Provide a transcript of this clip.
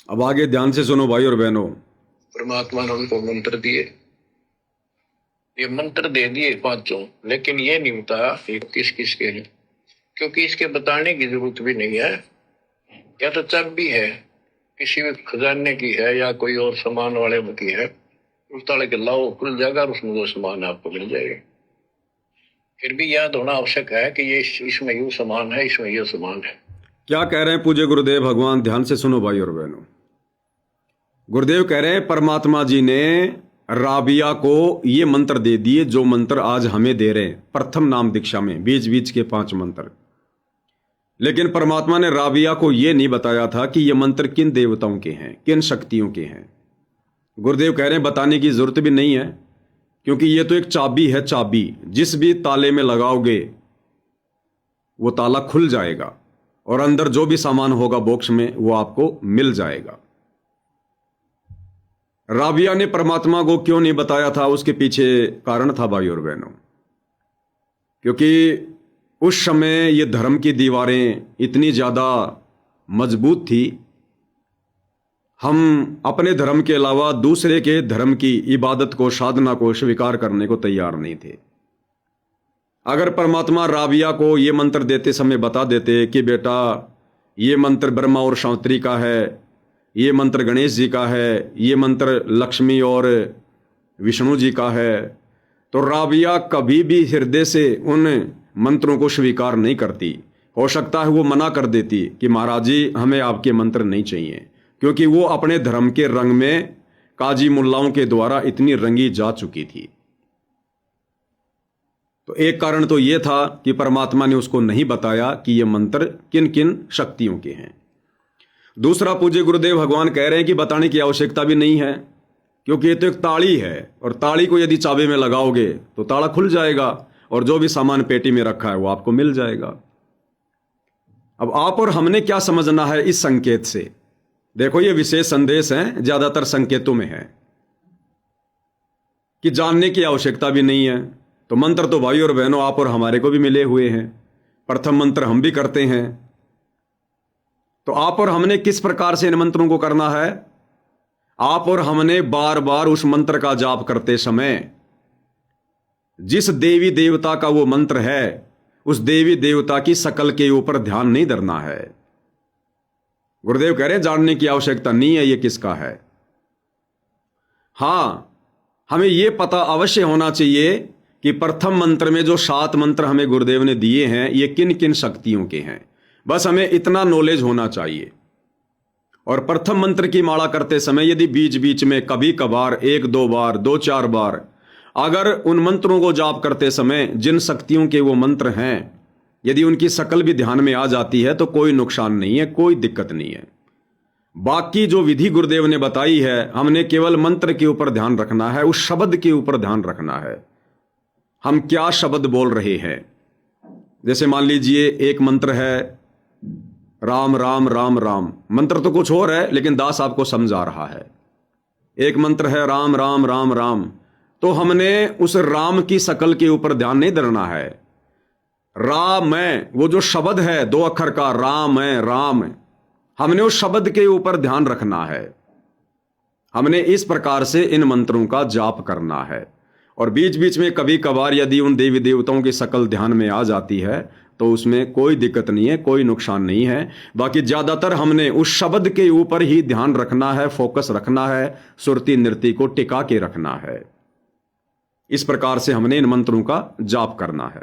अब आगे ध्यान से सुनो भाई और बहनों। परमात्मा ने उनको मंत्र दिए, ये मंत्र दे दिए पांचों, लेकिन ये नहीं बताया ये किस किस के हैं, क्योंकि इसके बताने की जरूरत भी नहीं है। या तो चाबी है, किसी भी खजाने की है या कोई और सामान वाले की है, उस ताले के लाओ खुल जाएगा और उसमें वो सामान आपको मिल जाएगा। फिर भी याद होना आवश्यक है कि ये इसमें यूं सामान है, इसमें ये सामान है। क्या कह रहे हैं पूज्य गुरुदेव भगवान? ध्यान से सुनो भाई और बहनों। गुरुदेव कह रहे हैं परमात्मा जी ने राबिया को ये मंत्र दे दिए जो मंत्र आज हमें दे रहे हैं प्रथम नाम दीक्षा में, बीच बीच के 5 मंत्र। लेकिन परमात्मा ने राबिया को यह नहीं बताया था कि ये मंत्र किन देवताओं के हैं, किन शक्तियों के हैं। गुरुदेव कह रहे हैं बताने की जरूरत भी नहीं है, क्योंकि ये तो एक चाबी है। चाबी जिस भी ताले में लगाओगे वो ताला खुल जाएगा और अंदर जो भी सामान होगा बॉक्स में वो आपको मिल जाएगा। राबिया ने परमात्मा को क्यों नहीं बताया था, उसके पीछे कारण था भाई और बहनों। क्योंकि उस समय ये धर्म की दीवारें इतनी ज्यादा मजबूत थी, हम अपने धर्म के अलावा दूसरे के धर्म की इबादत को, साधना को स्वीकार करने को तैयार नहीं थे। अगर परमात्मा राबिया को ये मंत्र देते समय बता देते कि बेटा ये मंत्र ब्रह्मा और शांति का है, ये मंत्र गणेश जी का है, ये मंत्र लक्ष्मी और विष्णु जी का है, तो राबिया कभी भी हृदय से उन मंत्रों को स्वीकार नहीं करती। हो सकता है वो मना कर देती कि महाराज जी हमें आपके मंत्र नहीं चाहिए, क्योंकि वो अपने धर्म के रंग में काजी मुल्लाओं के द्वारा इतनी रंगी जा चुकी थी। तो एक कारण तो ये था कि परमात्मा ने उसको नहीं बताया कि ये मंत्र किन किन शक्तियों के हैं। दूसरा, पूज्य गुरुदेव भगवान कह रहे हैं कि बताने की आवश्यकता भी नहीं है, क्योंकि ये तो एक ताड़ी है और ताड़ी को यदि चाबी में लगाओगे तो ताला खुल जाएगा और जो भी सामान पेटी में रखा है वो आपको मिल जाएगा। अब आप और हमने क्या समझना है इस संकेत से? देखो ये विशेष संदेश है, ज्यादातर संकेतों में है कि जानने की आवश्यकता भी नहीं है। तो मंत्र तो भाई और बहनों आप और हमारे को भी मिले हुए हैं, प्रथम मंत्र हम भी करते हैं। तो आप और हमने किस प्रकार से इन मंत्रों को करना है? आप और हमने बार बार उस मंत्र का जाप करते समय जिस देवी देवता का वो मंत्र है उस देवी देवता की शकल के ऊपर ध्यान नहीं धरना है। गुरुदेव कह रहे हैं जानने की आवश्यकता नहीं है ये किसका है। हां, हमें यह पता अवश्य होना चाहिए कि प्रथम मंत्र में जो 7 मंत्र हमें गुरुदेव ने दिए हैं ये किन किन शक्तियों के हैं, बस हमें इतना नॉलेज होना चाहिए। और प्रथम मंत्र की माला करते समय यदि बीच बीच में कभी कभार 1-2 बार 2-4 बार अगर उन मंत्रों को जाप करते समय जिन शक्तियों के वो मंत्र हैं यदि उनकी शकल भी ध्यान में आ जाती है तो कोई नुकसान नहीं है, कोई दिक्कत नहीं है। बाकी जो विधि गुरुदेव ने बताई है हमने केवल मंत्र के ऊपर ध्यान रखना है, उस शब्द के ऊपर ध्यान रखना है, हम क्या शब्द बोल रहे हैं। जैसे मान लीजिए एक मंत्र है राम राम राम राम, मंत्र तो कुछ और है लेकिन दास आपको समझा रहा है। एक मंत्र है राम राम राम राम, तो हमने उस राम की शकल के ऊपर ध्यान नहीं धरना है। राम है वो जो शब्द है 2 अक्षर का, राम है राम, हमने उस शब्द के ऊपर ध्यान रखना है। हमने इस प्रकार से इन मंत्रों का जाप करना है। और बीच बीच में कभी कभार यदि उन देवी देवताओं की शकल ध्यान में आ जाती है तो उसमें कोई दिक्कत नहीं है, कोई नुकसान नहीं है। बाकी ज्यादातर हमने उस शब्द के ऊपर ही ध्यान रखना है, फोकस रखना है, सुरती नृत्य को टिका के रखना है। इस प्रकार से हमने इन मंत्रों का जाप करना है।